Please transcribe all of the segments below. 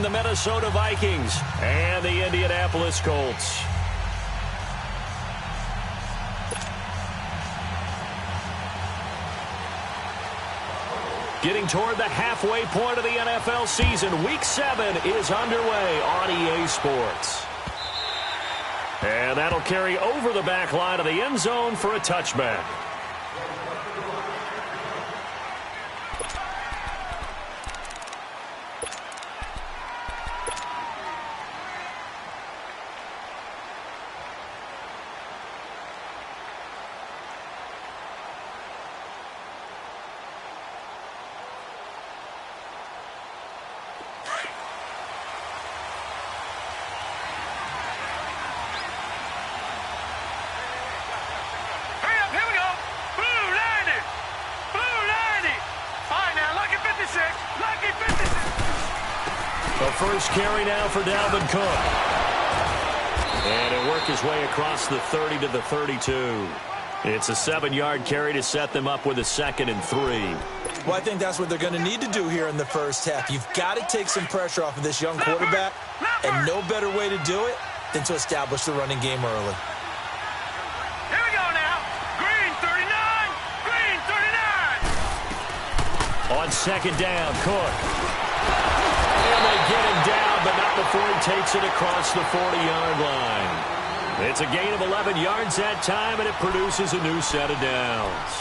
the Minnesota Vikings and the Indianapolis Colts. Getting toward the halfway point of the NFL season, Week 7 is underway on EA Sports. And that'll carry over the back line of the end zone for a touchback. The first carry now for Dalvin Cook. And he'll work his way across the 30 to the 32. It's a 7-yard carry to set them up with a 2nd and 3. Well, I think that's what they're going to need to do here in the first half. You've got to take some pressure off of this young quarterback, and no better way to do it than to establish the running game early. Here we go now. Green 39. Green 39. On 2nd down, Cook. And they get him down, but not before he takes it across the 40-yard line. It's a gain of 11 yards that time, and it produces a new set of downs.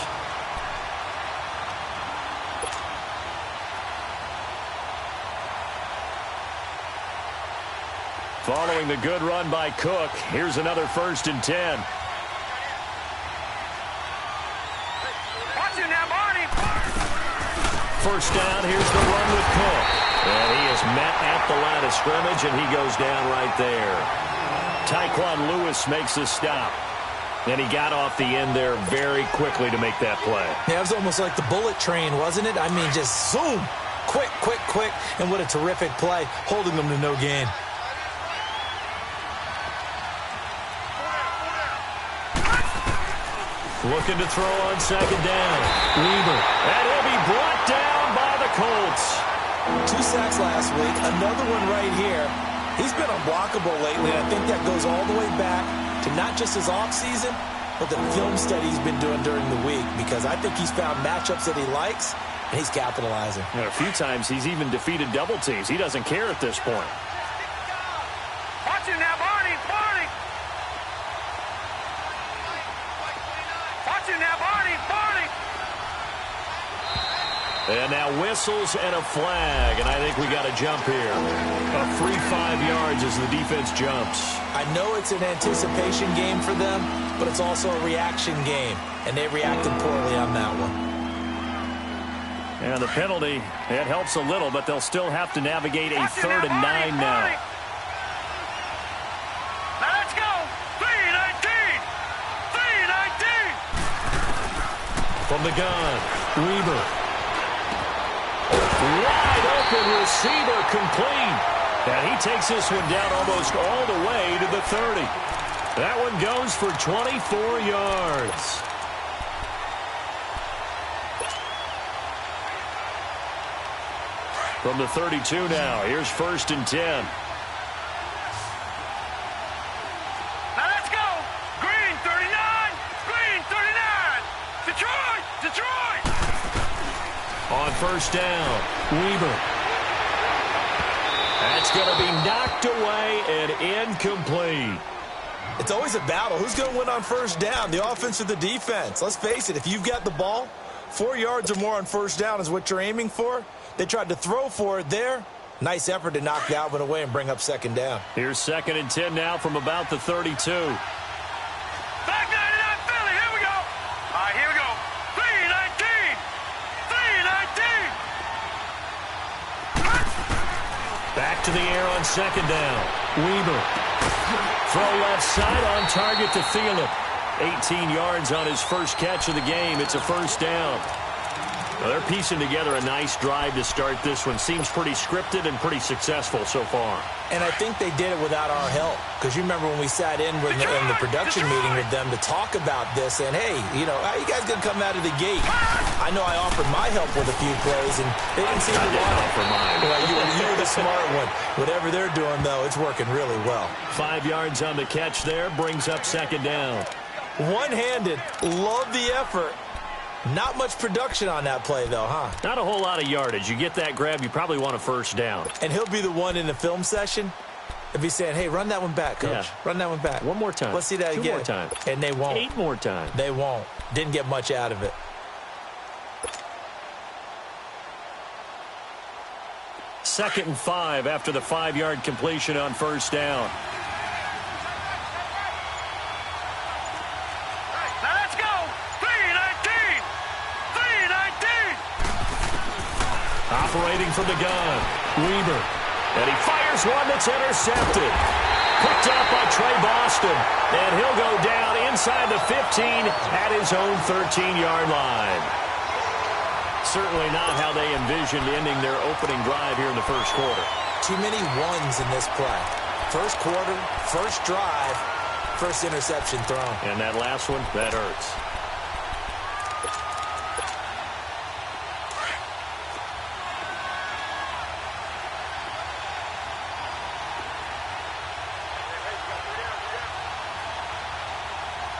Following the good run by Cook, here's another 1st and 10. Watch it now, Barney. First down, here's the run with Cook. And he is met at the line of scrimmage, and he goes down right there. Tyquan Lewis makes the stop. And he got off the end there very quickly to make that play. Yeah, it was almost like the bullet train, wasn't it? I mean, just zoom. Quick, quick, quick. And what a terrific play, holding them to no gain. Looking to throw on 2nd down. Weaver. And he'll be brought down by the Colts. 2 sacks last week. Another one right here. He's been unblockable lately, and I think that goes all the way back to not just his offseason, but the film study he's been doing during the week, because I think he's found matchups that he likes, and he's capitalizing. A few times he's even defeated double teams. He doesn't care at this point. Watch it now, Barney. Barney. Watch it now, Barney. Barney. And now whistles and a flag, and I think we got a jump here. A free 5 yards as the defense jumps. I know it's an anticipation game for them, but it's also a reaction game, and they reacted poorly on that one. And the penalty, it helps a little, but they'll still have to navigate a 3rd and 9 now. Now let's go. 3-19. 3-19. From the gun, Weaver. Wide open receiver, complete. And he takes this one down almost all the way to the 30. That one goes for 24 yards. From the 32 now, here's 1st and 10. Now let's go. Green 39. Green 39. Detroit. Detroit. On 1st down, Weaver. That's going to be knocked away and incomplete. It's always a battle. Who's going to win on 1st down, the offense or the defense? Let's face it, if you've got the ball, 4 yards or more on 1st down is what you're aiming for. They tried to throw for it there. Nice effort to knock that one away and bring up 2nd down. Here's 2nd and 10 now from about the 32. Back 99 Philly. Here we go. All right, here we go. 3-19. 3-19. Back to the air on 2nd down. Weaver. Throw left side on target to Thielen. 18 yards on his first catch of the game. It's a 1st down. Well, they're piecing together a nice drive to start this one. Seems pretty scripted and pretty successful so far. And I think they did it without our help. Because you remember when we sat in the production meeting with them to talk about this, and hey, you know, how you guys going to come out of the gate? I know I offered my help with a few plays, and they didn't seem to want it. Offer mine. Well, you were the smart one. Whatever they're doing, though, it's working really well. 5 yards on the catch there, brings up second down. One-handed, love the effort. Not much production on that play, though, huh? Not a whole lot of yardage. You get that grab, you probably want a first down. And he'll be the one in the film session and be saying, hey, run that one back, Coach. Yeah. Run that one back. One more time. Let's see that again. 2 more times. And they won't. 8 more times. They won't. Didn't get much out of it. Second and 5 after the 5-yard completion on first down. Now let's go. 3-19. 3-19. Operating from the gun, Weber. And he fires one that's intercepted. Picked up by Trey Boston. And he'll go down inside the 15 at his own 13-yard line. Certainly not how they envisioned ending their opening drive here in the first quarter. Too many ones in this play. First quarter, first drive, first interception thrown. And that last one, that hurts.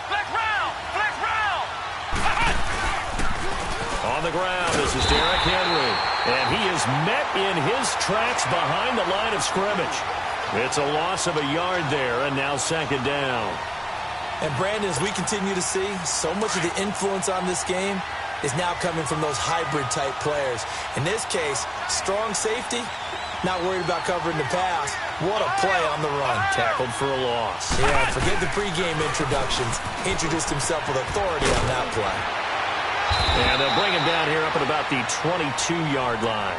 Flex round. Flex round. On the ground, this is Derrick Henry. And he is met in his tracks behind the line of scrimmage. It's a loss of a yard there, and now second down. And, Brandon, as we continue to see, so much of the influence on this game is now coming from those hybrid-type players. In this case, strong safety, not worried about covering the pass. What a play on the run. Tackled for a loss. Yeah, forget the pregame introductions. Introduced himself with authority on that play. And they'll bring him down here up at about the 22-yard line.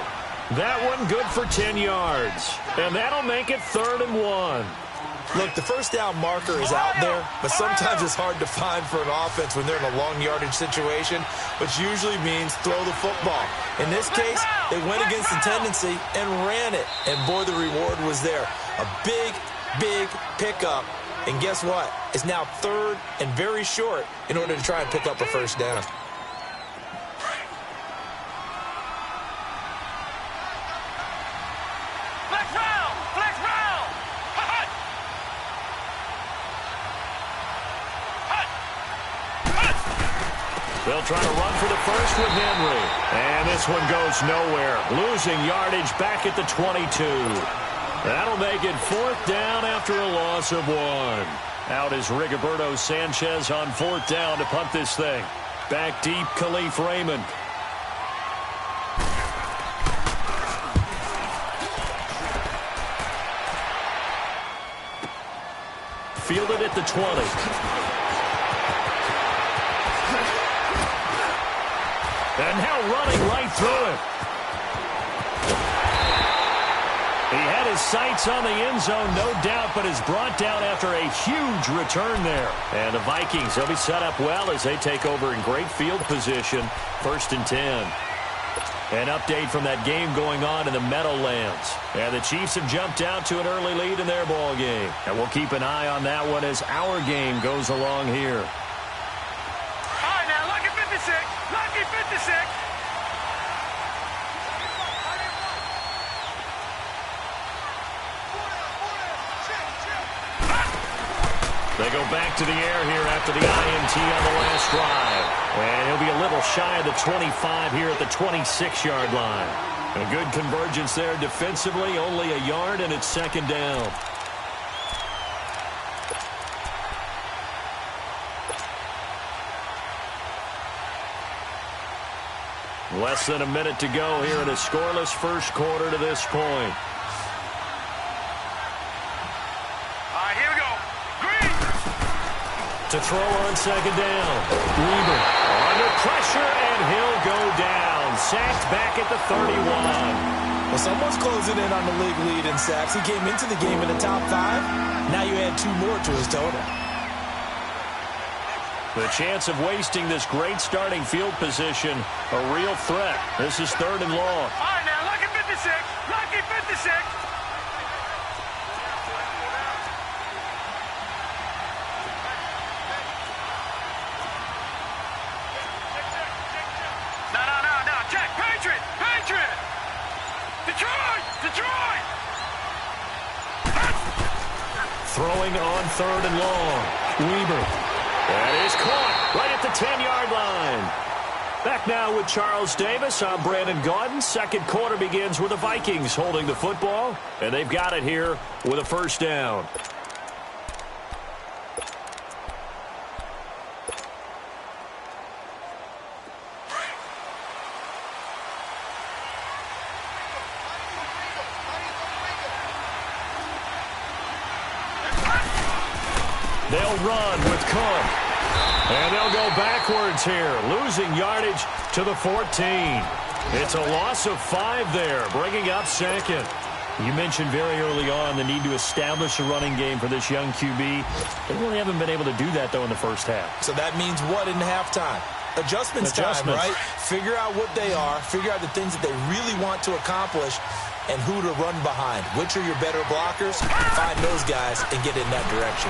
That one good for 10 yards. And that'll make it 3rd and 1. Look, the first down marker is out there, but sometimes it's hard to find for an offense when they're in a long yardage situation, which usually means throw the football. In this case, they went against the tendency and ran it. And, boy, the reward was there. A big, big pickup. And guess what? It's now 3rd and very short in order to try and pick up a first down. Flex round. Flex round. Hut. Hut. Hut. They'll try to run for the first with Henry. And this one goes nowhere. Losing yardage back at the 22. That'll make it 4th down after a loss of 1. Out is Rigoberto Sanchez on 4th down to punt this thing. Back deep, Khalif Raymond. Fielded at the 20. And now running right through it. He had his sights on the end zone, no doubt, but is brought down after a huge return there. And the Vikings, they'll be set up well as they take over in great field position. 1st and 10. An update from that game going on in the Meadowlands. And the Chiefs have jumped out to an early lead in their ball game. And we'll keep an eye on that one as our game goes along here. All right, now, lucky 56. Lucky 56. They go back to the air here after the INT on the last drive. And he'll be a little shy of the 25 here at the 26-yard line. A good convergence there defensively, only a yard, and it's second down. Less than a minute to go here in a scoreless first quarter to this point. To throw on second down. Weber under pressure, and he'll go down. Sacked back at the 31. Well, someone's closing in on the league lead in sacks. He came into the game in the top 5. Now you add 2 more to his total. The chance of wasting this great starting field position, a real threat. This is 3rd and long. All right, now, lucky 56. Lucky 56. No. Check. Patriot. Detroit. Throwing on 3rd and long. Weber. That is caught right at the 10-yard line. Back now with Charles Davis. I'm Brandon Gaudin. Second quarter begins with the Vikings holding the football, and they've got it here with a first down. They'll run with Cook. And they'll go backwards here, losing yardage to the 14. It's a loss of 5 there, bringing up 2nd. You mentioned very early on the need to establish a running game for this young QB. They really haven't been able to do that, though, in the first half. So that means what in halftime? Adjustments time, right? Figure out what they are, figure out the things that they really want to accomplish, and who to run behind. Which are your better blockers? Find those guys and get in that direction.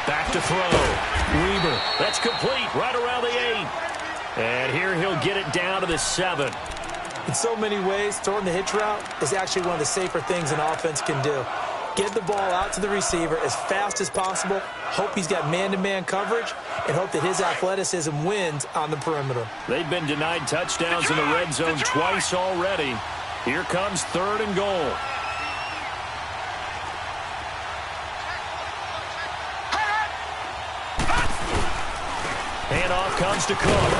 Back to throw. Weber. That's complete right around the 8. And here he'll get it down to the 7. In so many ways, throwing the hitch route is actually one of the safer things an offense can do. Get the ball out to the receiver as fast as possible, hope he's got man-to-man coverage, and hope that his athleticism wins on the perimeter. They've been denied touchdowns in the red zone twice already. Here comes 3rd and goal. Handoff comes to Cook.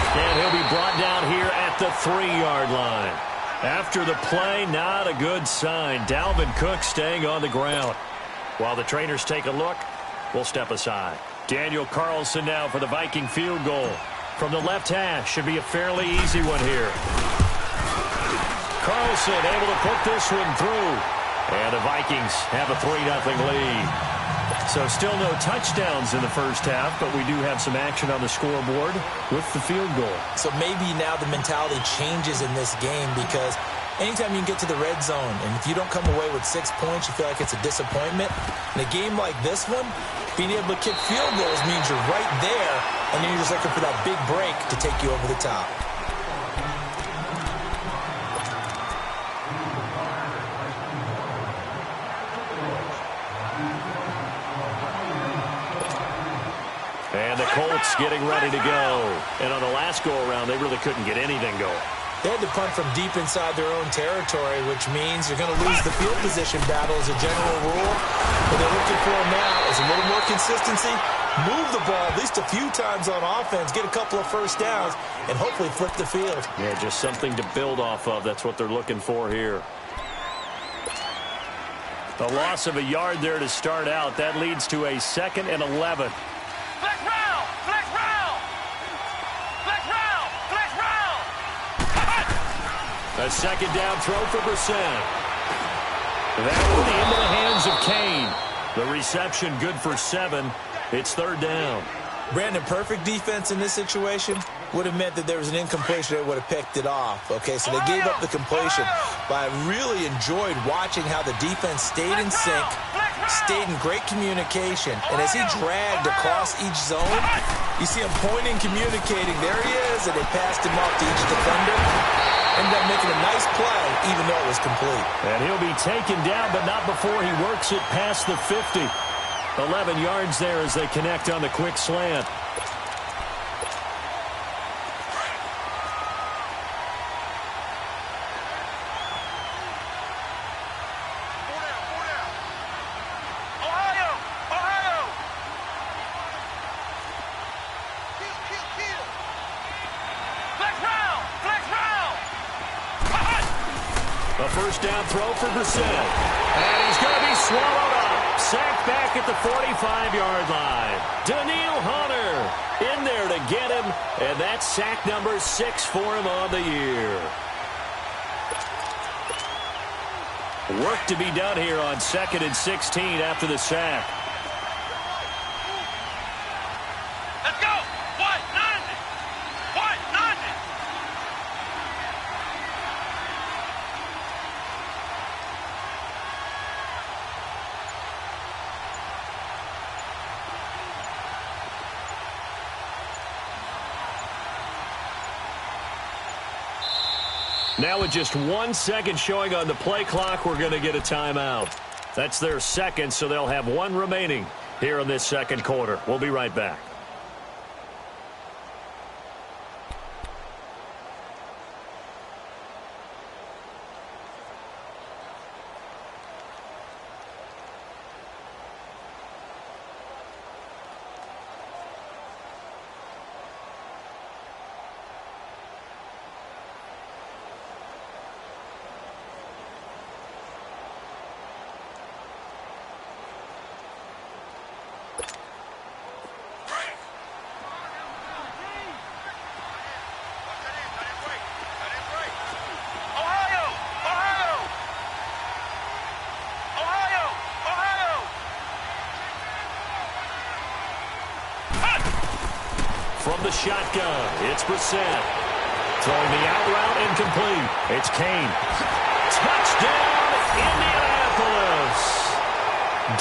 And he'll be brought down here at the 3-yard line. After the play, not a good sign. Dalvin Cook staying on the ground. While the trainers take a look, we'll step aside. Daniel Carlson now for the Viking field goal. From the left hash, should be a fairly easy one here. Carlson able to put this one through. And the Vikings have a 3-0 lead. So still no touchdowns in the first half, but we do have some action on the scoreboard with the field goal. So maybe now the mentality changes in this game, because anytime you can get to the red zone, and if you don't come away with 6 points, you feel like it's a disappointment. In a game like this one, being able to kick field goals means you're right there, and then you're just looking for that big break to take you over the top. And the Colts getting ready to go. And on the last go-around, they really couldn't get anything going. They had to punt from deep inside their own territory, which means you're going to lose the field position battle as a general rule. What they're looking for now is a little more consistency, move the ball at least a few times on offense, get a couple of first downs, and hopefully flip the field. Yeah, just something to build off of. That's what they're looking for here. A loss of a yard there to start out. That leads to a 2nd and 11. Flex round! Flex round! Flex round! Flex round! A 2nd down throw for Brissett. That will be into the hands of Kane. The reception good for 7. It's 3rd down. Brandon, perfect defense in this situation would have meant that there was an incompletion. They would have picked it off. Okay, so they gave up the completion. But I really enjoyed watching how the defense stayed in sync, stayed in great communication. And as he dragged across each zone, you see him pointing, communicating. There he is, and they passed him off to each defender. Ended up making a nice play, even though it was complete. And he'll be taken down, but not before he works it past the 50. 11 yards there as they connect on the quick slant. First down throw for Brissett. And he's going to be swallowed up. Sacked back at the 45-yard line. Daniil Hunter in there to get him. And that's sack number 6 for him on the year. Work to be done here on 2nd and 16 after the sack. Now with just 1 second showing on the play clock, we're going to get a timeout. That's their second, so they'll have one remaining here in this second quarter. We'll be right back. From the shotgun, it's Brissett. Throwing the out route incomplete. It's Kane. Touchdown, Indianapolis.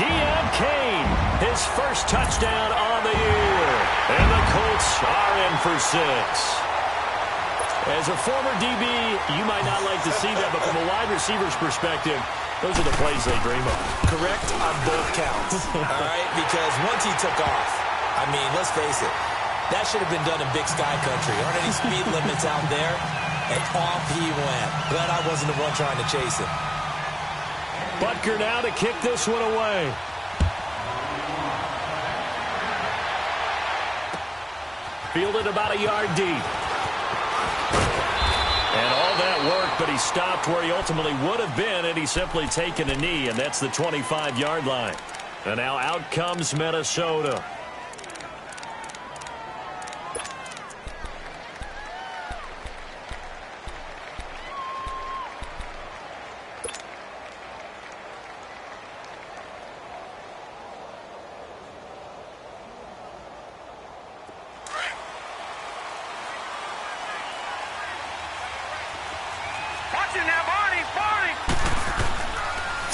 D.M. Kane, his first touchdown on the year. And the Colts are in for 6. As a former DB, you might not like to see that, but from a wide receiver's perspective, those are the plays they dream of. Correct on both counts, all right? Because once he took off, I mean, let's face it, that should have been done in Big Sky Country. Aren't any speed limits out there? And off he went. Glad I wasn't the one trying to chase him. Butker now to kick this one away. Fielded about a yard deep. And all that work, but he stopped where he ultimately would have been, and he's simply taken a knee, and that's the 25-yard line. And now out comes Minnesota.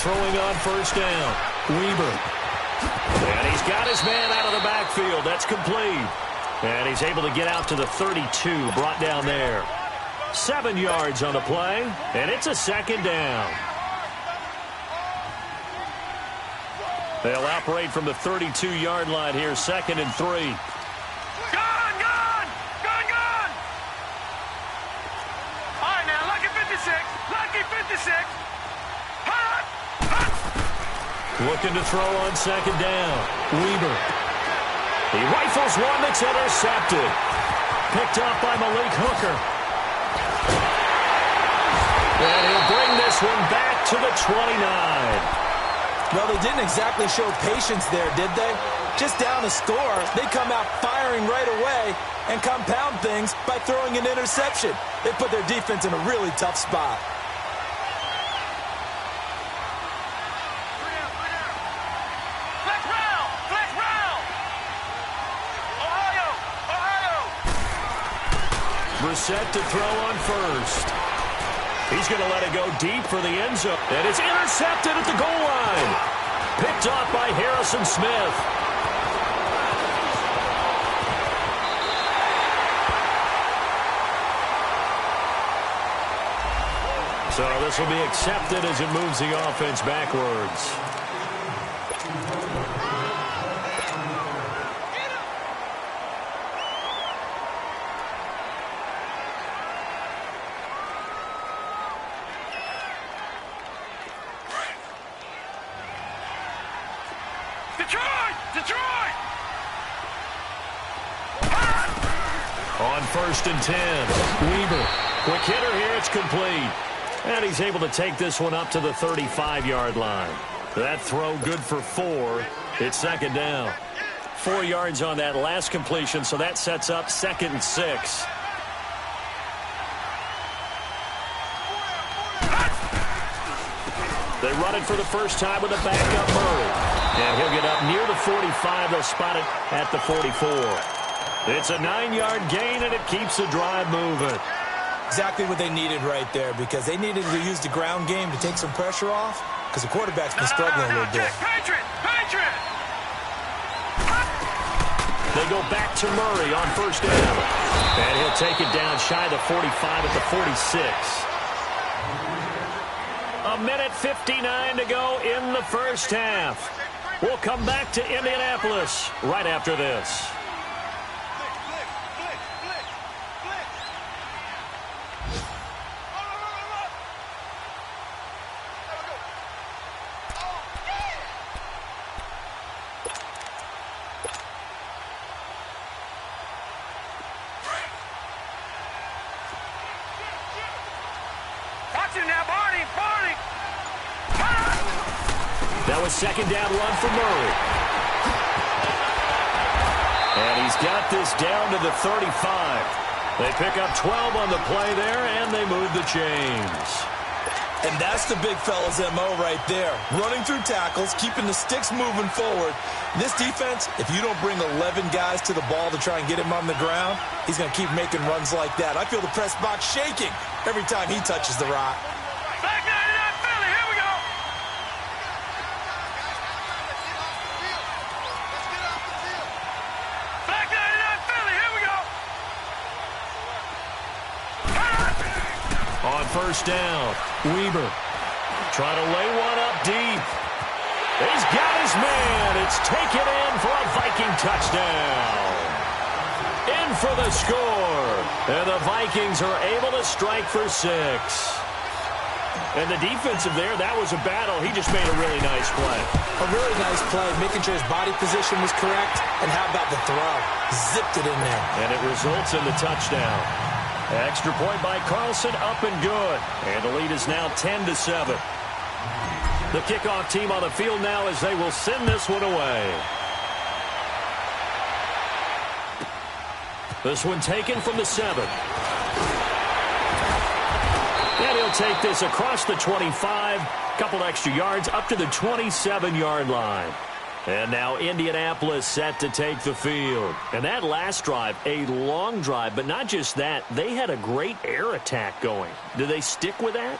Throwing on first down. Weber. And he's got his man out of the backfield. That's complete. And he's able to get out to the 32, brought down there. 7 yards on the play, and it's a second down. They'll operate from the 32-yard line here, 2nd and 3. Gone! All right, now, lucky 56. Looking to throw on 2nd down. Weber. He rifles one that's intercepted. Picked off by Malik Hooker. And he'll bring this one back to the 29. Well, they didn't exactly show patience there, did they? Just down a score, they come out firing right away and compound things by throwing an interception. They put their defense in a really tough spot. Brissett to throw on first. He's going to let it go deep for the end zone. And it's intercepted at the goal line. Picked off by Harrison Smith. So this will be accepted as it moves the offense backwards. Detroit! On 1st and 10, Weber. Quick hitter here, it's complete. And he's able to take this one up to the 35-yard line. That throw good for 4. It's 2nd down. 4 yards on that last completion, so that sets up 2nd and 6. They run it for the first time with a backup Murray. And he'll get up near the 45. They'll spot it at the 44. It's a 9-yard gain, and it keeps the drive moving. Exactly what they needed right there, because they needed to use the ground game to take some pressure off, because the quarterback's been struggling a little bit. Patriot! They go back to Murray on 1st down. And he'll take it down shy of the 45 at the 46. minute 59 to go in the first half. We'll come back to Indianapolis right after this. That was second down run for Murray. And he's got this down to the 35. They pick up 12 on the play there, and they move the chains. And that's the big fella's MO right there. Running through tackles, keeping the sticks moving forward. This defense, if you don't bring 11 guys to the ball to try and get him on the ground, he's going to keep making runs like that. I feel the press box shaking every time he touches the rock. On first down, Weber trying to lay one up deep. He's got his man. It's taken in for a Viking touchdown. In for the score. And the Vikings are able to strike for 6. And the defensive there, that was a battle. He just made a really nice play. A really nice play, making sure his body position was correct. And how about the throw? Zipped it in there. And it results in the touchdown. Extra point by Carlson, up and good. And the lead is now 10-7. The kickoff team on the field now as they will send this one away. This one taken from the 7. And he'll take this across the 25. Couple extra yards up to the 27-yard line. And now Indianapolis set to take the field. And that last drive, a long drive, but not just that. They had a great air attack going. Do they stick with that?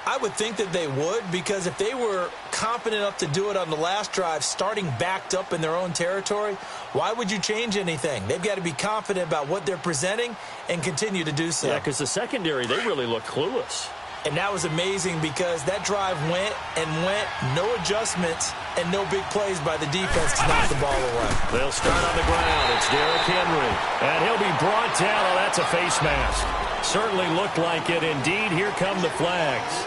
I would think that they would, because if they were confident enough to do it on the last drive, starting backed up in their own territory, why would you change anything? They've got to be confident about what they're presenting and continue to do so. Yeah, because the secondary, they really look clueless. And that was amazing because that drive went and went, no adjustments and no big plays by the defense to knock the ball away. They'll start on the ground. It's Derrick Henry. And he'll be brought down. Oh, that's a face mask. Certainly looked like it. Indeed, here come the flags.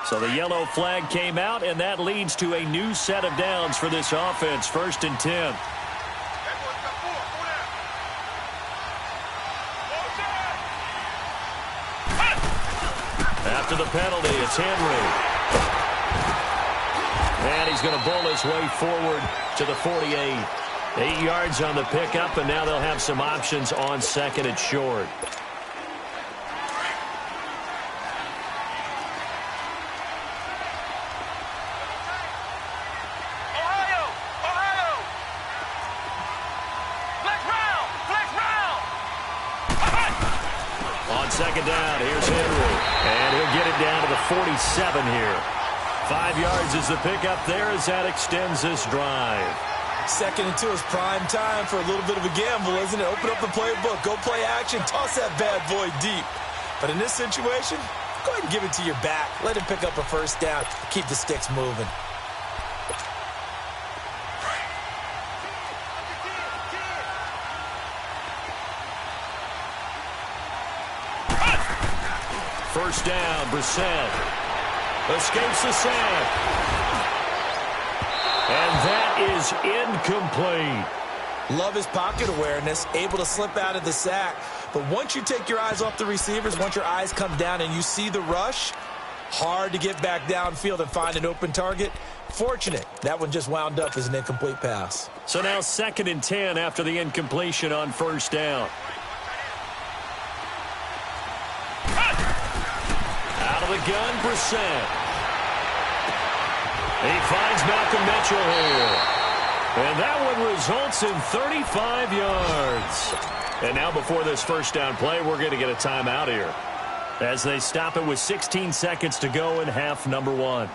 So the yellow flag came out, and that leads to a new set of downs for this offense. 1st and 10. After the penalty, it's Henry. And he's going to bowl his way forward to the 48. 8 yards on the pickup, and now they'll have some options on 2nd and short. Second down, here's Henry. And he'll get it down to the 47 here. 5 yards is the pickup there as that extends this drive. 2nd and 2 is prime time for a little bit of a gamble, isn't it? Open up the playbook, go play action, toss that bad boy deep. But in this situation, go ahead and give it to your back. Let him pick up a first down, keep the sticks moving. First down, Brissett escapes the sack. And that is incomplete. Love his pocket awareness, able to slip out of the sack. But once you take your eyes off the receivers, once your eyes come down and you see the rush, hard to get back downfield and find an open target. Fortunate, that one just wound up as an incomplete pass. So now 2nd and 10 after the incompletion on first down. The gun, Brissett. He finds Malcolm Mitchell here. And that one results in 35 yards. And now before this first down play, we're going to get a timeout here. as they stop it with 16 seconds to go in half number one.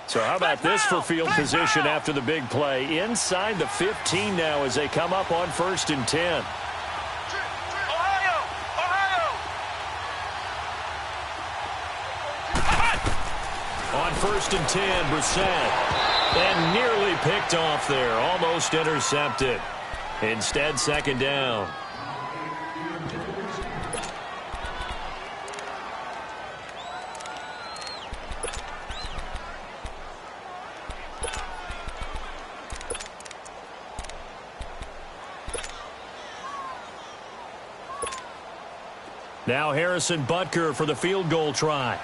So how about this for field position after the big play? Inside the 15 now as they come up on 1st and 10. On 1st and 10, Brissett. And nearly picked off there. Almost intercepted. Instead, 2nd down. Now Harrison Butker for the field goal try.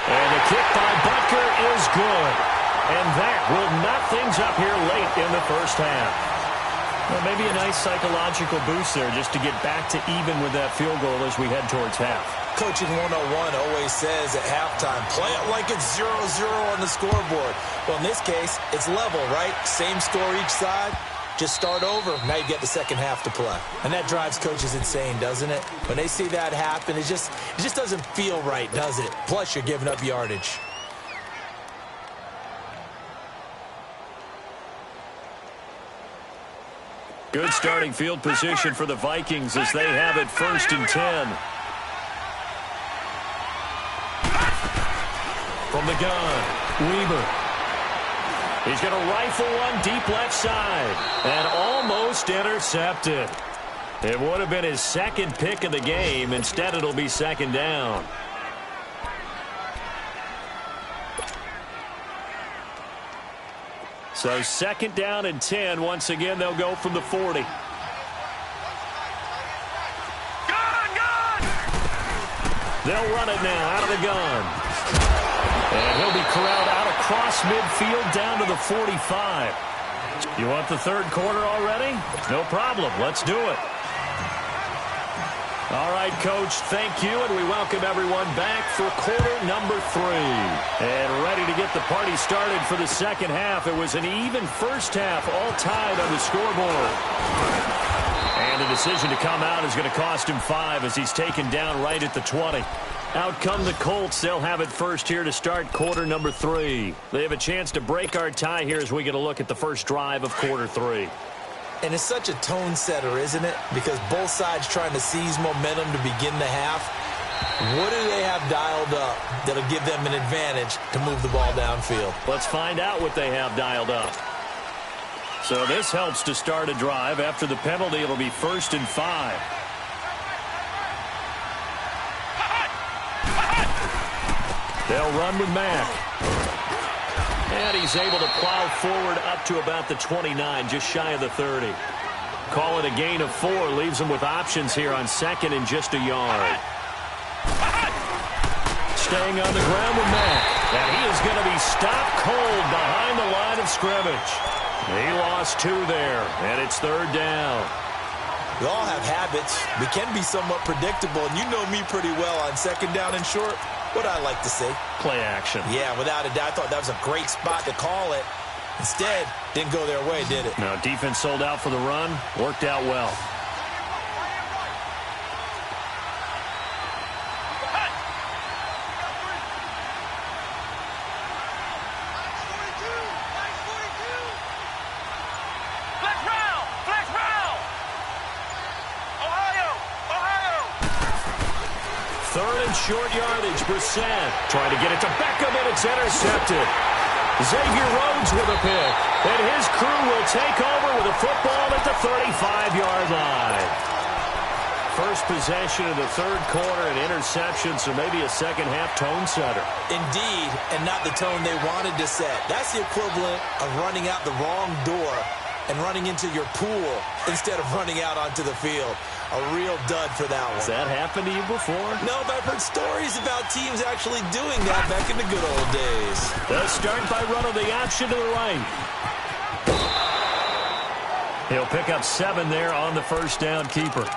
And the kick by Butker is good. And that will knot things up here late in the first half. Well, maybe a nice psychological boost there just to get back to even with that field goal as we head towards half. Coaching 101 always says at halftime, play it like it's 0-0 on the scoreboard. Well, in this case, it's level, right? Same score each side. Just start over. Now you get the second half to play. And that drives coaches insane, doesn't it? When they see that happen, it just doesn't feel right, does it? Plus, you're giving up yardage. Good starting field position for the Vikings as they have it 1st and 10. From the gun, Weber. He's going to rifle one deep left side. And almost intercepted. It would have been his 2nd pick of the game. Instead, it'll be 2nd down. So 2nd down and 10. Once again, they'll go from the 40. They'll run it now out of the gun. And he'll be corralled out across midfield down to the 45. You want the 3rd quarter already? No problem. Let's do it. All right, Coach, thank you, and we welcome everyone back for quarter number 3. And ready to get the party started for the second half. It was an even first half, all tied on the scoreboard. And the decision to come out is going to cost him 5 as he's taken down right at the 20. Out come the Colts. They'll have it first here to start quarter number 3. They have a chance to break our tie here as we get a look at the first drive of quarter 3. And it's such a tone setter, isn't it? Because both sides trying to seize momentum to begin the half. What do they have dialed up that'll give them an advantage to move the ball downfield? Let's find out what they have dialed up. So this helps to start a drive. After the penalty, it'll be 1st and 5. They'll run with Mack. And he's able to plow forward up to about the 29, just shy of the 30. Call it a gain of 4, leaves him with options here on 2nd and just a yard. Staying on the ground with Mack. And he is going to be stopped cold behind the line of scrimmage. He lost 2 there, and it's 3rd down. We all have habits. We can be somewhat predictable, and you know me pretty well on 2nd down and short. What I like to say? Play action. Yeah, without a doubt. I thought that was a great spot to call it. Instead, didn't go their way, did it? No, defense sold out for the run. Worked out well. Short yardage, Brissett trying to get it to Beckham, and it's intercepted. Xavier Rhodes with a pick, and his crew will take over with a football at the 35-yard line. First possession of the 3rd quarter, an interception, so maybe a second-half tone setter. Indeed, and not the tone they wanted to set. That's the equivalent of running out the wrong door and running into your pool instead of running out onto the field. A real dud for that one. Has that happened to you before? No, but I've heard stories about teams actually doing that back in the good old days. They'll start by running the option to the right. He'll pick up 7 there on the first down keeper.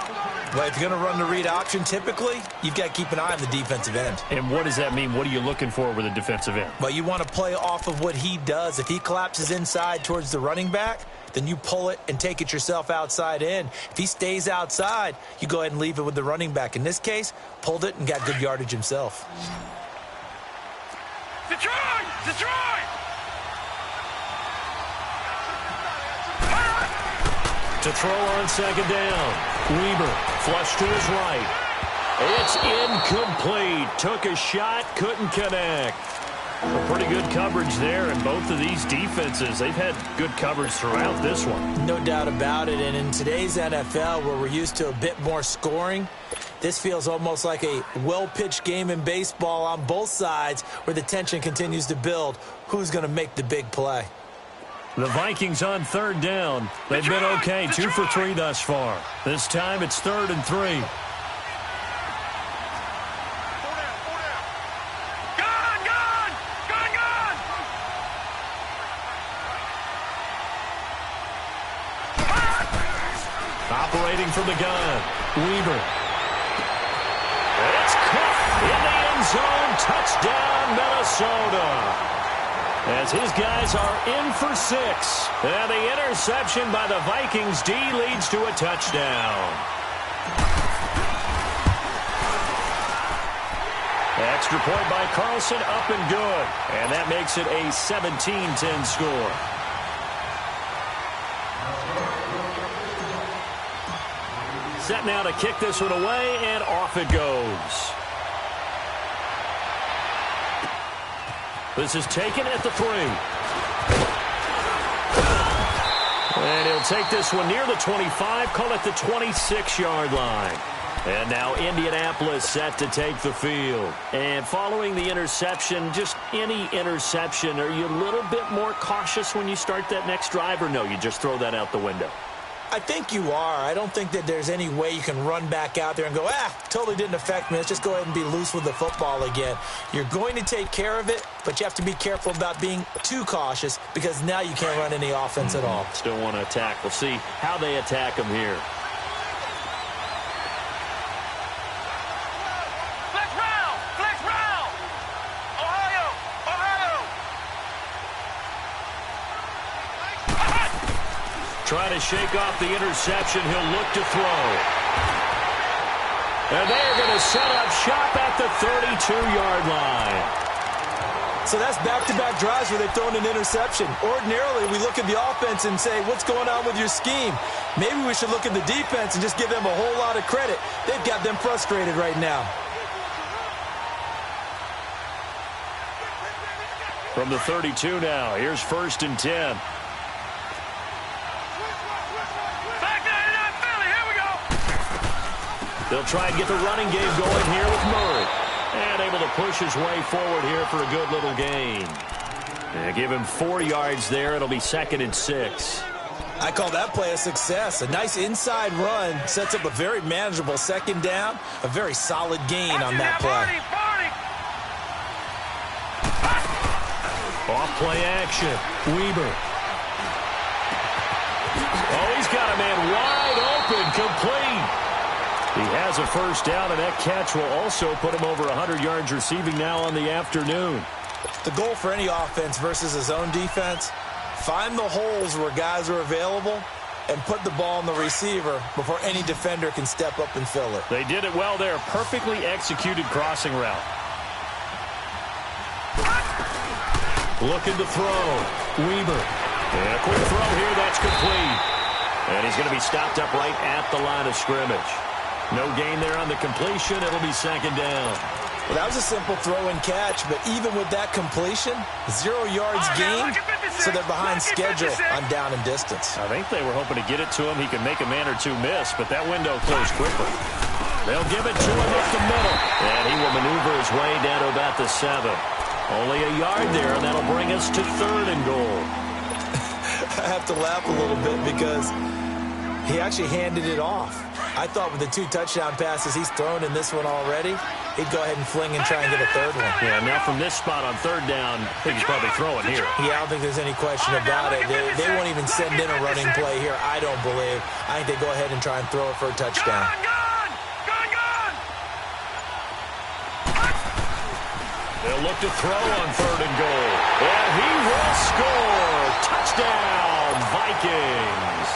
Well, if you're going to run the read option, typically, you've got to keep an eye on the defensive end. And what does that mean? What are you looking for with a defensive end? Well, you want to play off of what he does. If he collapses inside towards the running back, then you pull it and take it yourself outside in. If he stays outside, you go ahead and leave it with the running back. In this case, pulled it and got good yardage himself. Detroit! Detroit! To throw on second down. Weber, flush to his right. It's incomplete. Took a shot, couldn't connect. A pretty good coverage there, and both of these defenses, they've had good coverage throughout this one. No doubt about it, and in today's NFL, where we're used to a bit more scoring, this feels almost like a well-pitched game in baseball on both sides where the tension continues to build. Who's going to make the big play? The Vikings on third down. They've been okay, 2 for 3 thus far. This time it's 3rd and 3. Operating from the gun, Weber. It's caught in the end zone. Touchdown, Minnesota. As his guys are in for 6. And the interception by the Vikings D leads to a touchdown. Extra point by Carlson, up and good. And that makes it a 17-10 score. Set now to kick this one away, and off it goes. This is taken at the 3. And he'll take this one near the 25, call it the 26-yard line. And now Indianapolis set to take the field. And following the interception, just any interception, are you a little bit more cautious when you start that next drive, or no, you just throw that out the window? I think you are. I don't think that there's any way you can run back out there and go, totally didn't affect me. Let's just go ahead and be loose with the football again. You're going to take care of it, but you have to be careful about being too cautious because now you can't run any offense at all. Still want to attack. We'll see how they attack him here. Flex round! Flex round! Ohio! Ohio! Trying to shake off the interception. He'll look to throw. And they're going to set up shop at the 32-yard line. So that's back-to-back drives where they've thrown an interception. Ordinarily, we look at the offense and say, what's going on with your scheme? Maybe we should look at the defense and just give them a whole lot of credit. They've got them frustrated right now. From the 32 now, here's 1st and 10. They'll try and get the running game going here with Murray. And able to push his way forward here for a good little gain. And give him 4 yards there. It'll be 2nd and 6. I call that play a success. A nice inside run sets up a very manageable 2nd down. A very solid gain on that play. Off play action. Weber. Oh, he's got a man wide open, complete. He has a 1st down, and that catch will also put him over 100 yards receiving now on the afternoon. The goal for any offense versus his own defense, find the holes where guys are available and put the ball on the receiver before any defender can step up and fill it. They did it well there. Perfectly executed crossing route. Looking to throw. Weber. And a quick throw here. That's complete. And he's going to be stopped up right at the line of scrimmage. No gain there on the completion. It'll be 2nd down. Well, that was a simple throw and catch, but even with that completion, 0 yards gained, so they're behind schedule on down and distance. I think they were hoping to get it to him. He could make a man or two miss, but that window closed quickly. They'll give it to him up the middle. And he will maneuver his way down to about the 7. Only a yard there, and that'll bring us to 3rd and goal. I have to laugh a little bit because he actually handed it off. I thought with the 2 touchdown passes he's thrown in this one already, he'd go ahead and fling and try and get a 3rd one. Yeah, now from this spot on 3rd down, I think he's probably throwing here. Yeah, I don't think there's any question about it. They won't even send in a running play here, I don't believe. I think they go ahead and try and throw it for a touchdown. They'll look to throw on 3rd and goal. And he will score. Touchdown, Vikings.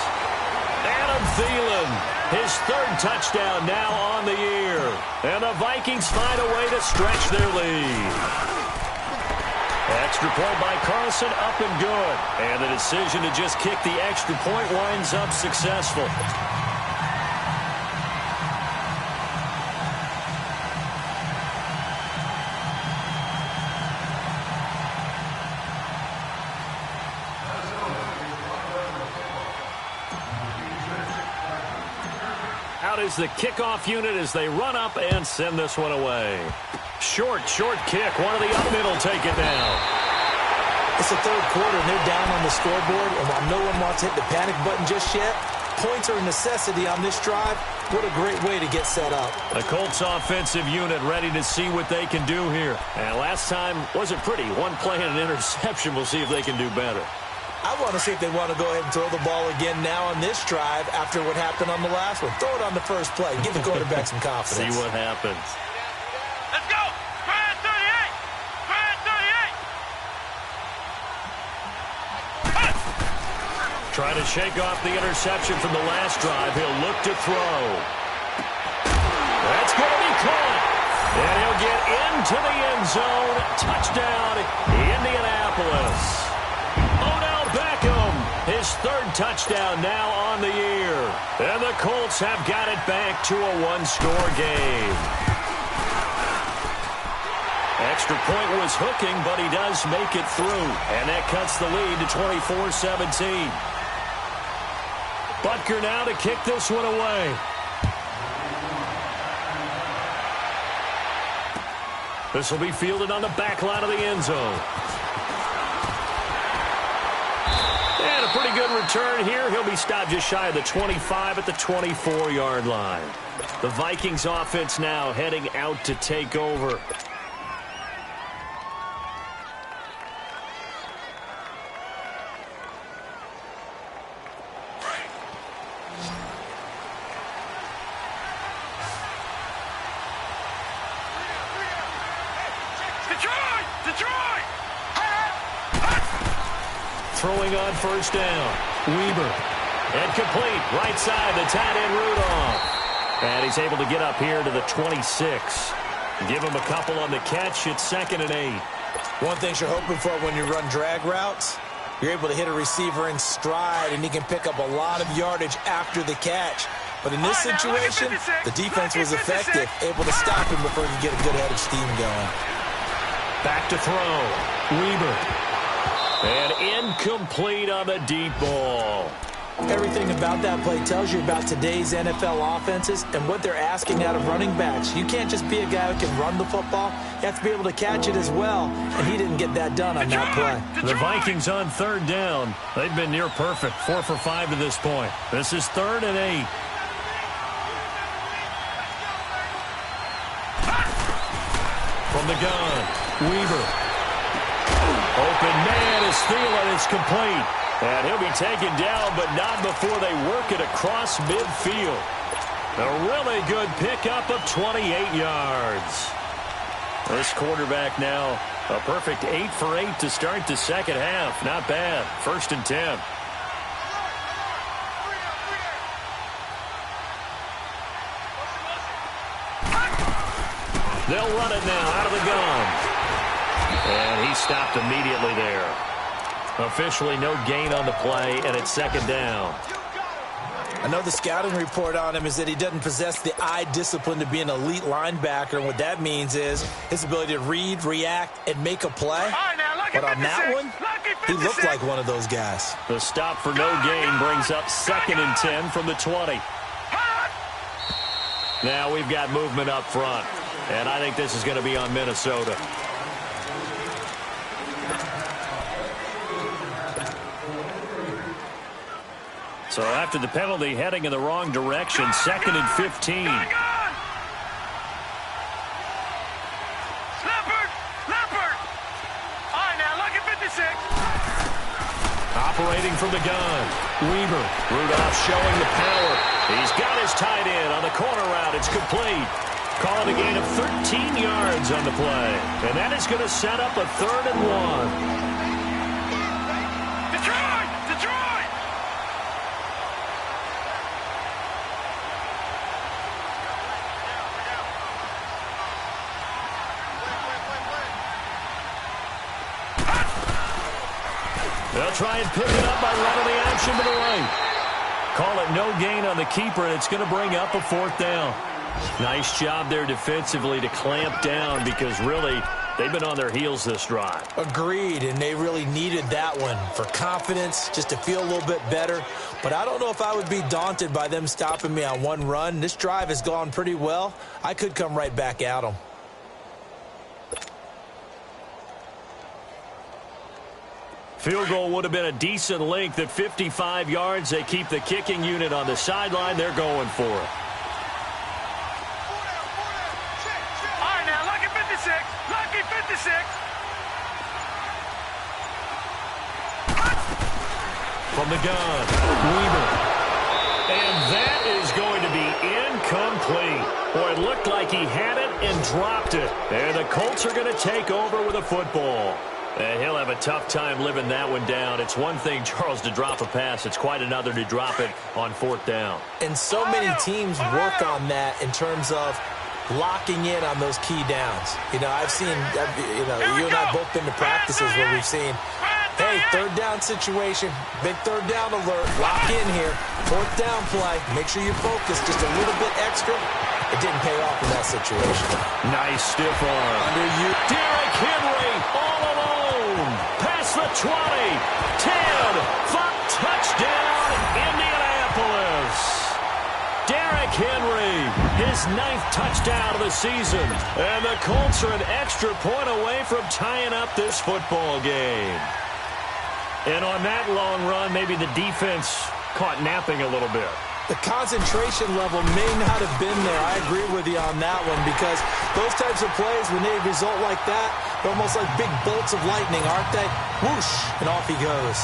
Adam Thielen, his 3rd touchdown now on the year. And the Vikings find a way to stretch their lead. Extra point by Carlson, up and good. And the decision to just kick the extra point winds up successful. Out is the kickoff unit as they run up and send this one away. Short kick. One of the up middle take it now. It's the 3rd quarter, and they're down on the scoreboard. And while no one wants to hit the panic button just yet, points are a necessity on this drive. What a great way to get set up. The Colts offensive unit ready to see what they can do here. And last time wasn't pretty. One play and an interception. We'll see if they can do better. I want to see if they want to go ahead and throw the ball again now on this drive after what happened on the last one. Throw it on the first play. Give the quarterback some confidence. See what happens. Let's go. Grand 38. Grand 38. Try to shake off the interception from the last drive. He'll look to throw. That's going to be caught. And he'll get into the end zone. Touchdown, Indianapolis. Odell Beckham, his 3rd touchdown now on the year. And the Colts have got it back to a 1-score game. Extra point was hooking, but he does make it through. And that cuts the lead to 24-17. Butker now to kick this one away. This will be fielded on the back line of the end zone. And a pretty good return here. He'll be stopped just shy of the 25 at the 24-yard line. The Vikings offense now heading out to take over. Detroit! Throwing on 1st down. Weber. And complete. Right side, the tight end Rudolph. And he's able to get up here to the 26. Give him a couple on the catch. It's 2nd and 8. One thing you're hoping for when you run drag routes, you're able to hit a receiver in stride, and he can pick up a lot of yardage after the catch. But in this situation, the defense was effective, able to stop him before he could get a good head of steam going. Back to throw. Weber. And incomplete on the deep ball. Everything about that play tells you about today's NFL offenses and what they're asking out of running backs. You can't just be a guy who can run the football. You have to be able to catch it as well, and he didn't get that done on that play. The Vikings on 3rd down. They've been near perfect, 4 for 5 to this point. This is 3rd and 8. From the gun, Weber. Open man is Thielen. It's complete. And he'll be taken down, but not before they work it across midfield. A really good pickup of 28 yards. This quarterback now a perfect 8 for 8 to start the second half. Not bad. 1st and 10. They'll run it now out of the gun. And he stopped immediately there. Officially no gain on the play, and it's 2nd down. I know the scouting report on him is that he doesn't possess the eye discipline to be an elite linebacker, and what that means is his ability to read, react, and make a play. But on that one, he looked like one of those guys. The stop for no gain brings up 2nd and 10 from the 20. Now we've got movement up front, and I think this is going to be on Minnesota. So after the penalty, heading in the wrong direction, 2nd and 15. Operating from the gun. Weber. Rudolph showing the power. He's got his tight end on the corner route. It's complete. Calling a gain of 13 yards on the play. And that is going to set up a 3rd and 1. Detroit! Detroit! They'll try and pick it up by running the option to the right. Call it no gain on the keeper, and it's going to bring up a 4th down. Nice job there defensively to clamp down because really they've been on their heels this drive. Agreed, and they really needed that one for confidence, just to feel a little bit better. But I don't know if I would be daunted by them stopping me on one run. This drive has gone pretty well. I could come right back at them. Field goal would have been a decent length at 55 yards. They keep the kicking unit on the sideline. They're going for it. All right, now, lucky 56. Lucky 56. From the gun, Weaver. And that is going to be incomplete. Boy, it looked like he had it and dropped it. And the Colts are going to take over with a football. And he'll have a tough time living that one down. It's one thing, Charles, to drop a pass. It's quite another to drop it on 4th down. And so many teams work on that in terms of locking in on those key downs. You know, I've seen, you and I both been to practices where we've seen, hey, 3rd down situation, big 3rd down alert, lock in here, 4th down play, make sure you focus just a little bit extra. It didn't pay off in that situation. Nice stiff arm. Under you. Derrick Henry all alone. Past the 20, 10, 5, touchdown, Indianapolis. Derrick Henry, his 9th touchdown of the season. And the Colts are an extra point away from tying up this football game. And on that long run, maybe the defense caught napping a little bit. The concentration level may not have been there. I agree with you on that one because those types of plays, when they result like that, they're almost like big bolts of lightning, aren't they? Whoosh, and off he goes.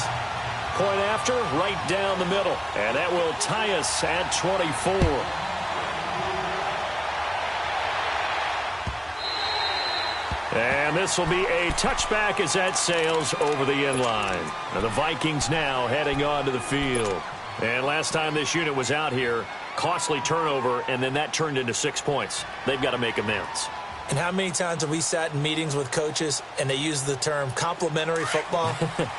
Point after, right down the middle. And that will tie us at 24. And this will be a touchback as that sails over the end line. And the Vikings now heading onto the field. And last time this unit was out here, costly turnover, and then that turned into 6 points. They've got to make amends. And how many times have we sat in meetings with coaches and they use the term complementary football?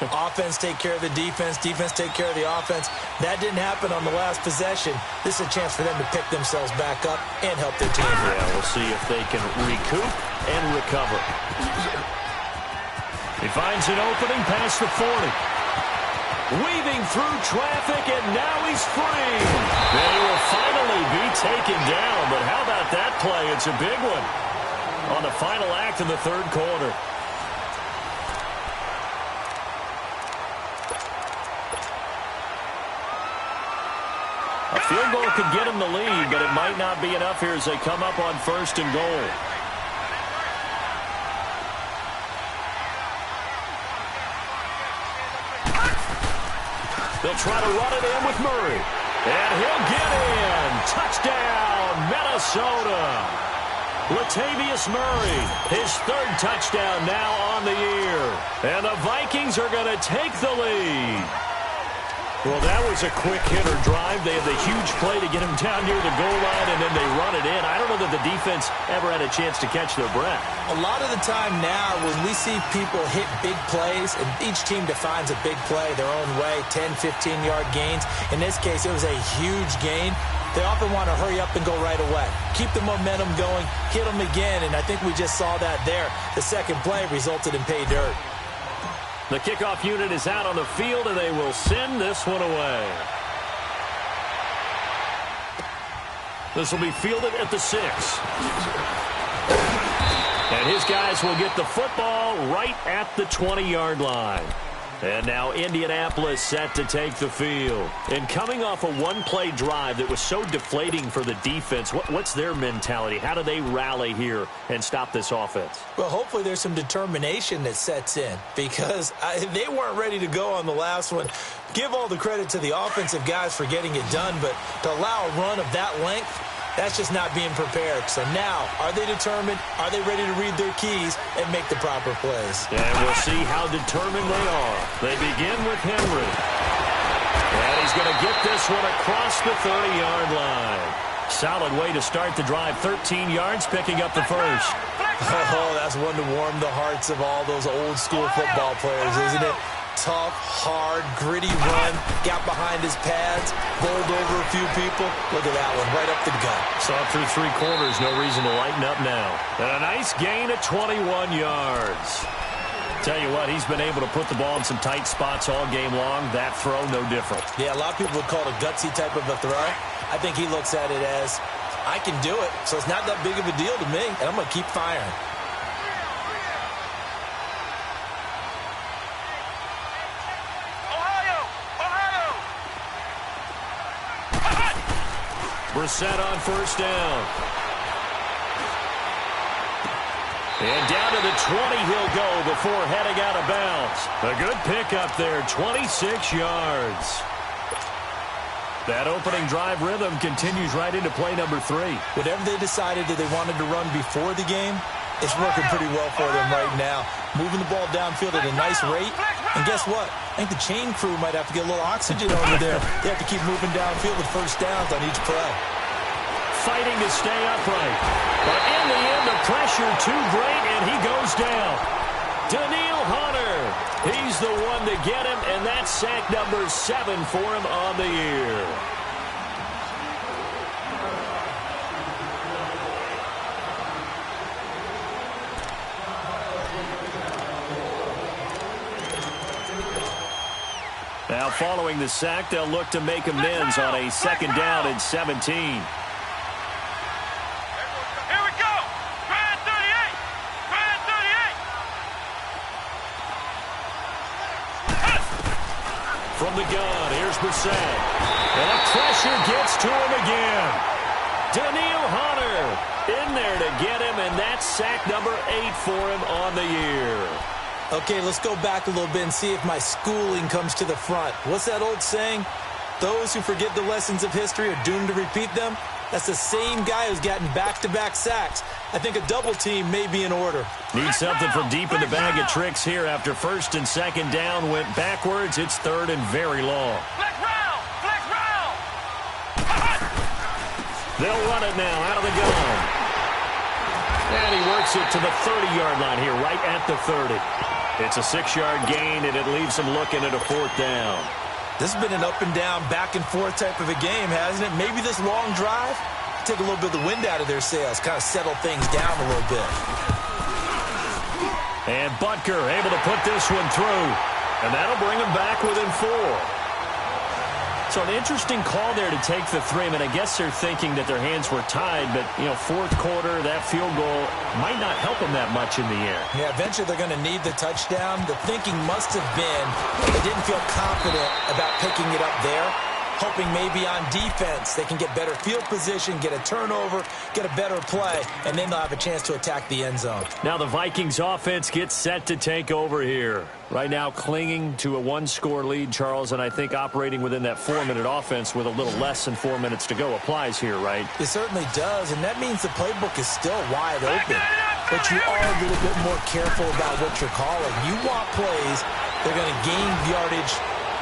Offense take care of the defense, defense take care of the offense. That didn't happen on the last possession. This is a chance for them to pick themselves back up and help their team. Yeah, we'll see if they can recoup and recover. He finds an opening past the 40. Weaving through traffic, and now he's free. And he will finally be taken down. But how about that play? It's a big one on the final act in the 3rd quarter. A field goal could get him the lead, but it might not be enough here as they come up on 1st and goal. They'll try to run it in with Murray. And he'll get in. Touchdown, Minnesota. Latavius Murray, his 3rd touchdown now on the year. And the Vikings are going to take the lead. Well, that was a quick hitter drive. They had the huge play to get him down near the goal line, and then they run it in. I don't know that the defense ever had a chance to catch their breath. A lot of the time now when we see people hit big plays, and each team defines a big play their own way, 10, 15-yard gains. In this case, it was a huge gain. They often want to hurry up and go right away. Keep the momentum going, hit them again, and I think we just saw that there. The second play resulted in pay dirt. The kickoff unit is out on the field, and they will send this one away. This will be fielded at the 6. And his guys will get the football right at the 20-yard line. And now Indianapolis set to take the field. And coming off a one-play drive that was so deflating for the defense, what's their mentality? How do they rally here and stop this offense? Well, hopefully there's some determination that sets in because they weren't ready to go on the last one. Give all the credit to the offensive guys for getting it done, but to allow a run of that length, That's just not being prepared. So now, are they determined? Are they ready to read their keys and make the proper plays? And we'll see how determined they are. They begin with Henry. And he's going to get this one across the 30-yard line. Solid way to start the drive. 13 yards, picking up the first. Oh, that's one to warm the hearts of all those old-school football players, isn't it? Tough, hard, gritty run, got behind his pads, bowled over a few people. Look at that one, right up the gut. Saw it through 3 quarters, no reason to lighten up now. And a nice gain of 21 yards. Tell you what, he's been able to put the ball in some tight spots all game long. That throw, no different. Yeah, a lot of people would call it a gutsy type of a throw. I think he looks at it as, I can do it, so it's not that big of a deal to me, and I'm going to keep firing. Brissett on first down. And down to the 20 he'll go before heading out of bounds. A good pickup there, 26 yards. That opening drive rhythm continues right into play number 3. Whatever they decided that they wanted to run before the game, it's working pretty well for them right now. Moving the ball downfield at a nice rate. And guess what? I think the chain crew might have to get a little oxygen over there. They have to keep moving downfield with first downs on each play. Fighting to stay upright. But in the end, the pressure too great, and he goes down. Daniil Hunter. He's the one to get him, and that's sack number 7 for him on the year. Now, following the sack, they'll look to make amends on a 2nd down and 17. Here we go. Grand 38. Grand 38. From the gun, here's Brissett. And the pressure gets to him again. Daniil Hunter in there to get him, and that's sack number 8 for him on the year. Okay, let's go back a little bit and see if my schooling comes to the front. What's that old saying? Those who forget the lessons of history are doomed to repeat them. That's the same guy who's gotten back-to-back sacks. I think a double team may be in order. Need something from deep in the bag of tricks here after 1st and 2nd down went backwards. It's 3rd and very long. Flex round. Flex round. They'll run it now out of the gun. And he works it to the 30-yard line here, right at the 30. It's a 6-yard gain, and it leaves him looking at a 4th down. This has been an up-and-down, back-and-forth type of a game, hasn't it? Maybe this long drive, take a little bit of the wind out of their sails, kind of settle things down a little bit. And Butker able to put this one through, and that'll bring him back within 4. So an interesting call there to take the 3. I mean, I guess they're thinking that their hands were tied, but, you know, 4th quarter, that field goal might not help them that much in the air. Yeah, eventually they're going to need the touchdown. The thinking must have been they didn't feel confident about picking it up there, hoping maybe on defense they can get better field position, get a turnover, get a better play, and then they'll have a chance to attack the end zone. Now the Vikings offense gets set to take over here. Right now clinging to a 1-score lead, Charles, and I think operating within that 4-minute offense with a little less than 4 minutes to go applies here, right? It certainly does, and that means the playbook is still wide open. But you are a little bit more careful about what you're calling. You want plays that are going to gain yardage,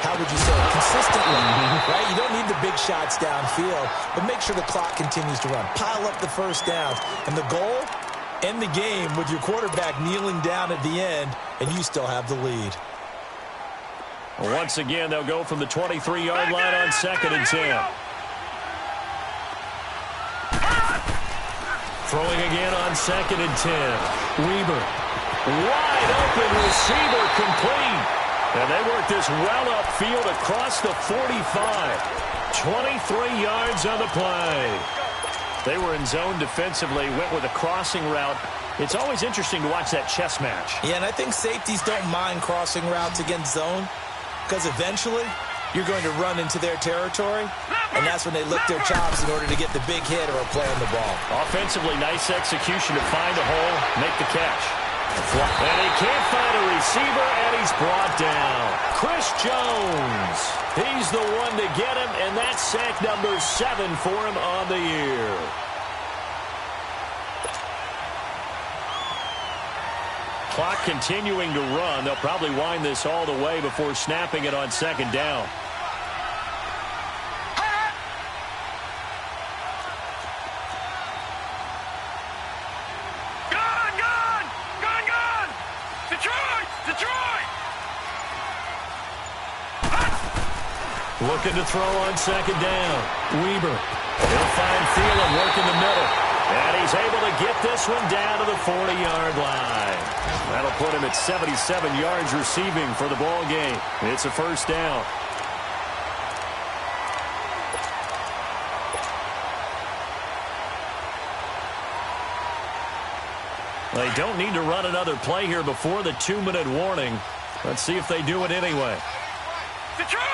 how would you say, consistently, right? You don't need the big shots downfield, but make sure the clock continues to run. Pile up the first downs. And the goal, end the game with your quarterback kneeling down at the end, and you still have the lead. Once again, they'll go from the 23-yard line on 2nd and 10. Throwing again on 2nd and 10. Weber. Wide open receiver complete. And they work this well upfield across the 45. 23 yards on the play. They were in zone defensively, went with a crossing route. It's always interesting to watch that chess match. Yeah, and I think safeties don't mind crossing routes against zone because eventually you're going to run into their territory, and that's when they lick their chops in order to get the big hit or a play on the ball. Offensively, nice execution to find a hole, make the catch. And he can't find a receiver, and he's brought down. Chris Jones. He's the one to get him, and that's sack number 7 for him on the year. Clock continuing to run. They'll probably wind this all the way before snapping it on second down. Looking to throw on second down. Weber. He'll find Thielen working the middle. And he's able to get this one down to the 40-yard line. That'll put him at 77 yards receiving for the ball game. It's a first down. They don't need to run another play here before the 2-minute warning. Let's see if they do it anyway. Detroit!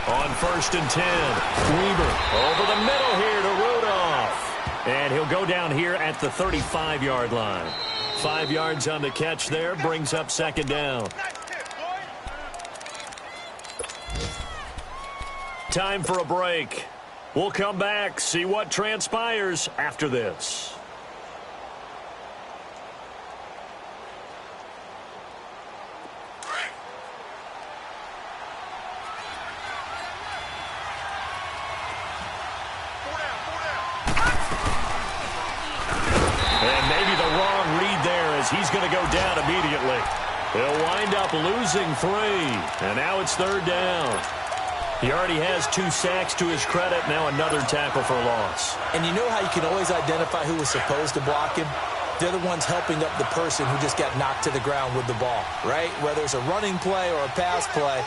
On 1st and 10, Weber over the middle here to Rudolph. And he'll go down here at the 35-yard line. 5 yards on the catch there, brings up second down. Time for a break. We'll come back, see what transpires after this. He's going to go down immediately. He'll wind up losing 3. And now it's third down. He already has 2 sacks to his credit. Now another tackle for loss. And you know how you can always identify who was supposed to block him? They're the ones helping up the person who just got knocked to the ground with the ball, right? Whether it's a running play or a pass play,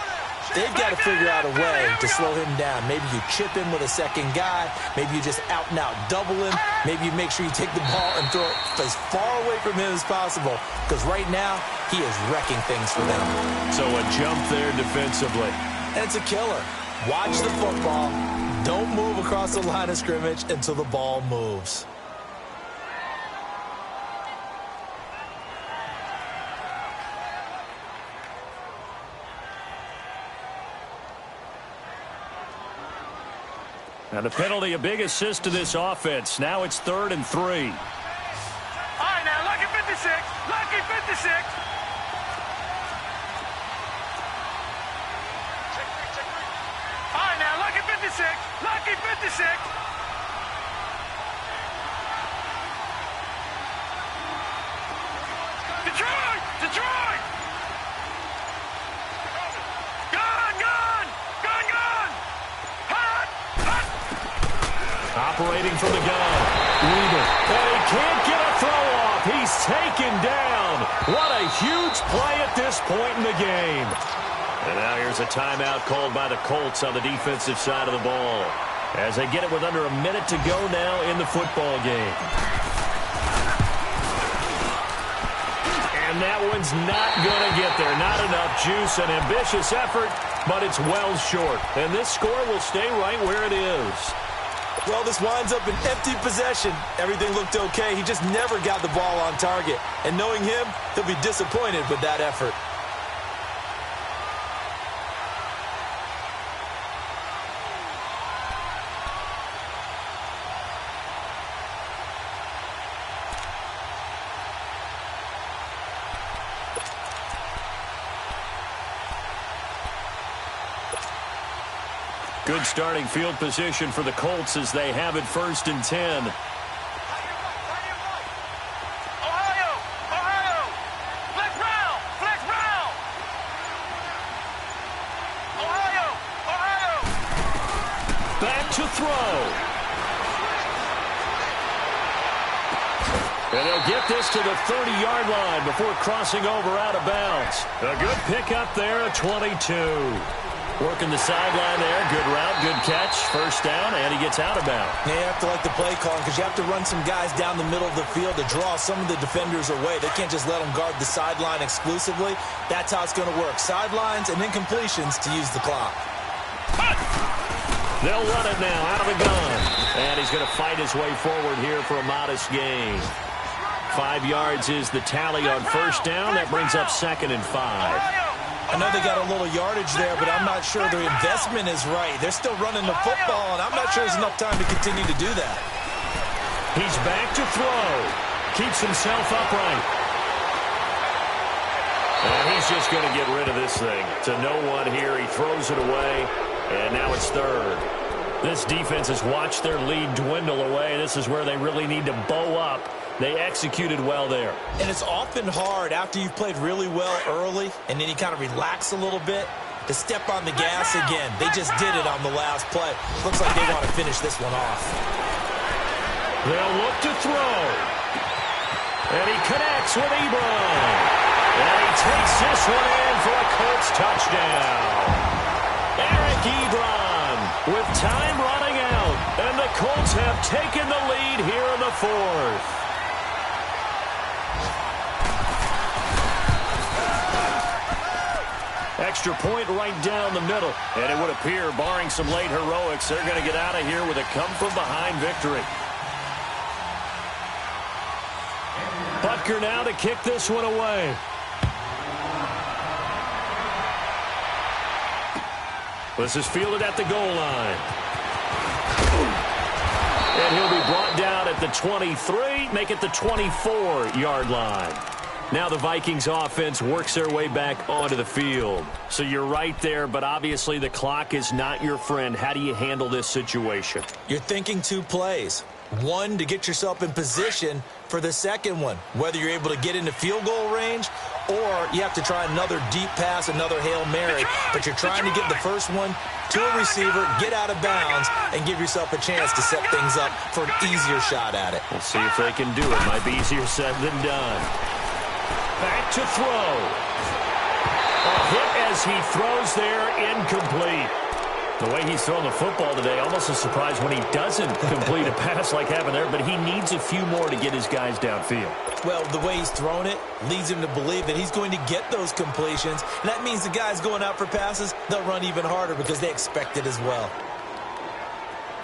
they've got to figure out a way to slow him down. Maybe you chip him with a second guy. Maybe you just out-and-out double him. Maybe you make sure you take the ball and throw it as far away from him as possible. Because right now, he is wrecking things for them. So a jump there defensively. And it's a killer. Watch the football. Don't move across the line of scrimmage until the ball moves. And the penalty, a big assist to this offense. Now it's 3rd and 3. All right, now, lucky 56. Lucky 56. All right, now, lucky 56. Lucky 56. Detroit! Detroit! Operating from the gun. Weber. And he can't get a throw off. He's taken down. What a huge play at this point in the game. And now here's a timeout called by the Colts on the defensive side of the ball, as they get it with under a minute to go now in the football game. And that one's not going to get there. Not enough juice. An ambitious effort, but it's well short. And this score will stay right where it is. Well, this winds up in empty possession. Everything looked okay. He just never got the ball on target. And knowing him, he'll be disappointed with that effort. Good starting field position for the Colts as they have it 1st and 10. Ohio! Ohio! Flex round! Flex round! Ohio! Ohio! Back to throw. And they'll get this to the 30-yard line before crossing over out of bounds. A good pickup there, a 22. Working the sideline there. Good route, good catch. First down, and he gets out of bounds. Yeah, you have to like the play call because you have to run some guys down the middle of the field to draw some of the defenders away. They can't just let them guard the sideline exclusively. That's how it's going to work. Sidelines and incompletions to use the clock. They'll run it now out of the gun. And he's going to fight his way forward here for a modest gain. 5 yards is the tally on first down. That brings up 2nd and 5. I know they got a little yardage there, but I'm not sure their investment is right. They're still running the football, and I'm not sure there's enough time to continue to do that. He's back to throw. Keeps himself upright. And he's just going to get rid of this thing. To no one here. He throws it away, and now it's 3rd. This defense has watched their lead dwindle away. This is where they really need to bow up. They executed well there. And it's often hard after you've played really well early and then you kind of relax a little bit to step on the gas again. They just did it on the last play. Looks like they want to finish this one off. They'll look to throw. And he connects with Ebron. And he takes this one in for a Colts touchdown. Eric Ebron with time running out. And the Colts have taken the lead here in the 4th. Extra point right down the middle. And it would appear, barring some late heroics, they're going to get out of here with a come-from-behind victory. Butker now to kick this one away. This is fielded at the goal line. And he'll be brought down at the 23, make it the 24-yard line. Now the Vikings offense works their way back onto the field. So you're right there, but obviously the clock is not your friend. How do you handle this situation? You're thinking 2 plays. One, to get yourself in position for the second one, whether you're able to get into field goal range or you have to try another deep pass, another Hail Mary. But you're trying to get the first one to a receiver, get out of bounds, and give yourself a chance to set things up for an easier shot at it. We'll see if they can do it. Might be easier said than done. Back to throw. A hit as he throws there, incomplete. The way he's thrown the football today, almost a surprise when he doesn't complete a pass like happened there, but he needs a few more to get his guys downfield. Well, the way he's thrown it leads him to believe that he's going to get those completions, and that means the guys going out for passes, they'll run even harder because they expect it as well.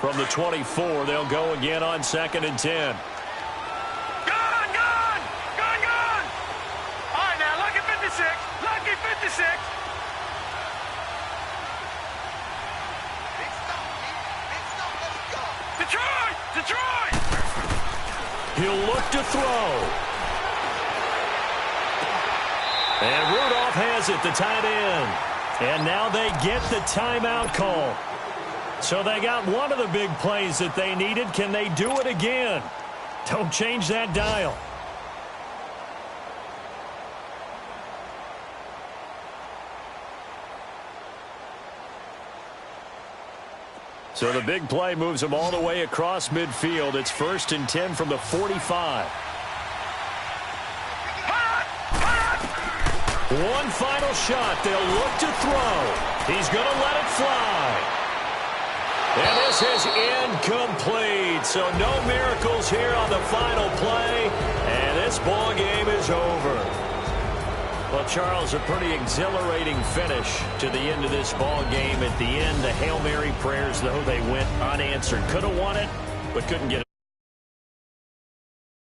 From the 24, they'll go again on 2nd and 10. Detroit! He'll look to throw. And Rudolph has it, the tight end. And now they get the timeout call. So they got one of the big plays that they needed. Can they do it again? Don't change that dial. So the big play moves them all the way across midfield. It's 1st and 10 from the 45. One final shot. They'll look to throw. He's going to let it fly. And this is incomplete. So no miracles here on the final play. And this ball game is over. Well, Charles, a pretty exhilarating finish to the end of this ball game. At the end, the Hail Mary prayers, though, they went unanswered. Could have won it, but couldn't get it.